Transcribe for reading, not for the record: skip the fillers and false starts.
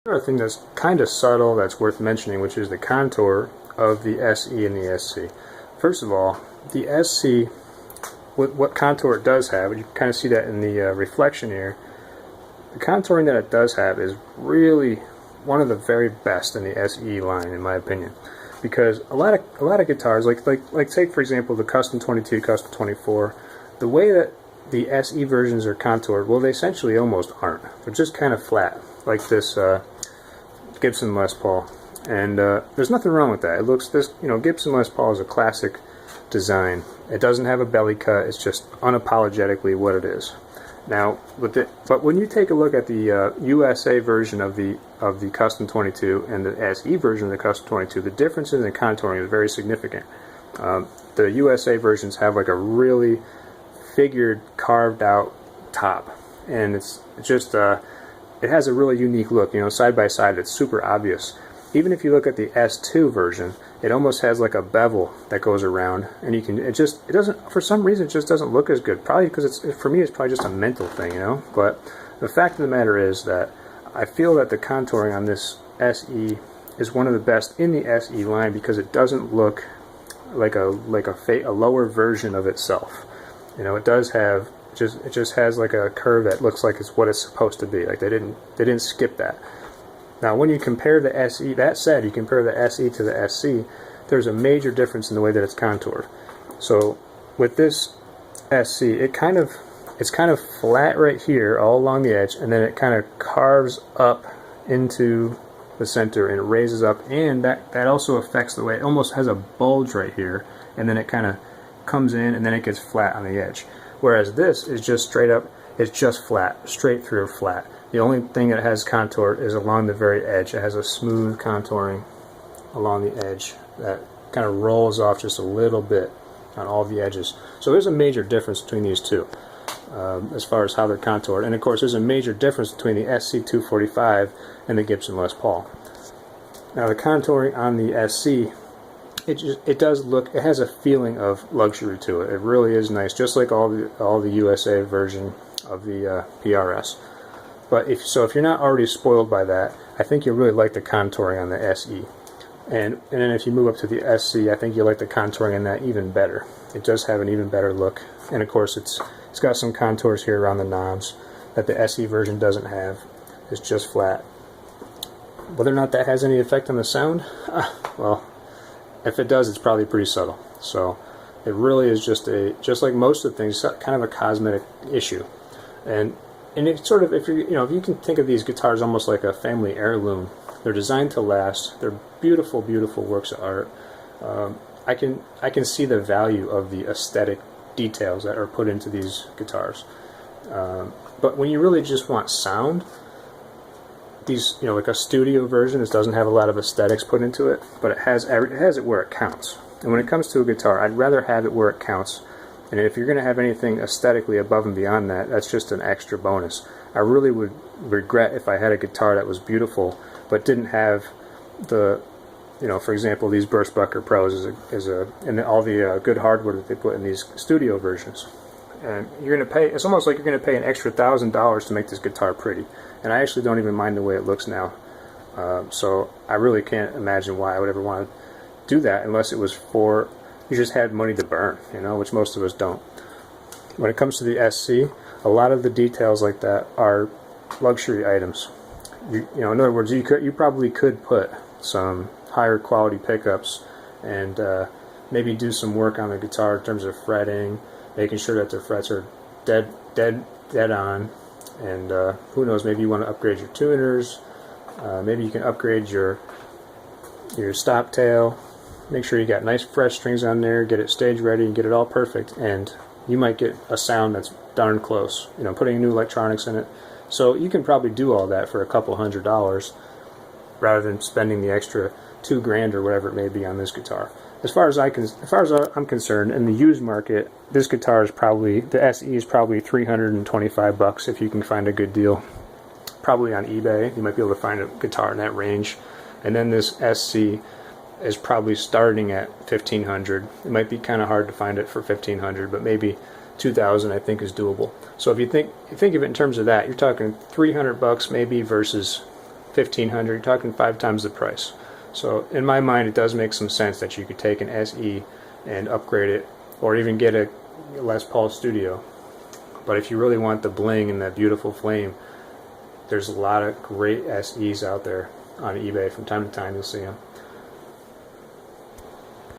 Another thing that's kind of subtle that's worth mentioning, which is the contour of the SE and the SC. First of all, the SC, what contour it does have, you can kind of see that in the reflection here, the contouring that it does have is really one of the very best in the SE line, in my opinion. Because a lot of guitars, like take for example the Custom 22, Custom 24, the way that the SE versions are contoured, well, they essentially almost aren't. They're just kind of flat, like this Gibson Les Paul, and there's nothing wrong with that. It looks Gibson Les Paul is a classic design. It doesn't have a belly cut. It's just unapologetically what it is. Now, but when you take a look at the USA version of the Custom 22 and the SE version of the Custom 22, the differences in contouring is very significant. The USA versions have like a really figured, carved out top, and it's just it has a really unique look. Side by side, it's super obvious. Even if you look at the S2 version, it almost has like a bevel that goes around, and it doesn't, for some reason, it just doesn't look as good. Probably because for me, it's probably just a mental thing, But the fact of the matter is that I feel that the contouring on this SE is one of the best in the SE line because it doesn't look like a lower version of itself. It does have it just has like a curve that looks like it's what it's supposed to be. Like they didn't skip that. Now, when you compare the SE, that said, you compare the SE to the SC, there's a major difference in the way that it's contoured. So with this SC, it's kind of flat right here, all along the edge, and then it kind of carves up into the center and it raises up, and that also affects the way it almost has a bulge right here, and then it kind of comes in and then it gets flat on the edge. Whereas this is just straight up, it's just flat, straight through flat. The only thing that has contour is along the very edge. It has a smooth contouring along the edge that kind of rolls off just a little bit on all the edges. So there's a major difference between these two as far as how they're contoured. And of course there's a major difference between the SC245 and the Gibson Les Paul. Now the contouring on the SC, it does look, it has a feeling of luxury to it. It really is nice, just like all the USA version of the PRS. But if you're not already spoiled by that, I think you'll really like the contouring on the SE. And then if you move up to the SC, I think you'll like the contouring on that even better. It does have an even better look. And of course it's got some contours here around the knobs that the SE version doesn't have. It's just flat. Whether or not that has any effect on the sound, well, if it does, it's probably pretty subtle. So it really is just like most of the things, kind of a cosmetic issue. And it's sort of, if you can think of these guitars almost like a family heirloom. They're designed to last. They're beautiful, beautiful works of art. I can see the value of the aesthetic details that are put into these guitars. But when you really just want sound, these, like a studio version, this doesn't have a lot of aesthetics put into it, but it has it where it counts. And when it comes to a guitar, I'd rather have it where it counts. And if you're going to have anything aesthetically above and beyond that, that's just an extra bonus. I really would regret if I had a guitar that was beautiful, but didn't have the, for example, these Burstbucker Pros and all the good hardware that they put in these studio versions. And you're going to pay, it's almost like you're going to pay an extra $1,000 to make this guitar pretty. And I actually don't even mind the way it looks now. So I really can't imagine why I would ever want to do that unless it was for, you just had money to burn, which most of us don't. When it comes to the SC, a lot of the details like that are luxury items. In other words, you probably could put some higher quality pickups and maybe do some work on the guitar in terms of fretting, making sure that the frets are dead on, and who knows, maybe you want to upgrade your tuners, maybe you can upgrade your stop tail. Make sure you got nice fresh strings on there, get it stage ready, and get it all perfect, and you might get a sound that's darn close. Putting new electronics in it. So you can probably do all that for a couple $100 rather than spending the extra $2,000 or whatever it may be on this guitar. As far as I'm concerned, in the used market, this guitar is probably, the SE is probably $325 if you can find a good deal. Probably on eBay, you might be able to find a guitar in that range. And then this SC is probably starting at $1,500. It might be kind of hard to find it for $1,500, but maybe $2,000 I think is doable. So if you think of it in terms of that, you're talking $300 maybe versus $1,500, you're talking 5 times the price. So in my mind, it does make some sense that you could take an SE and upgrade it, or even get a Les Paul Studio. But if you really want the bling and that beautiful flame, there's a lot of great SEs out there on eBay. From time to time you'll see them.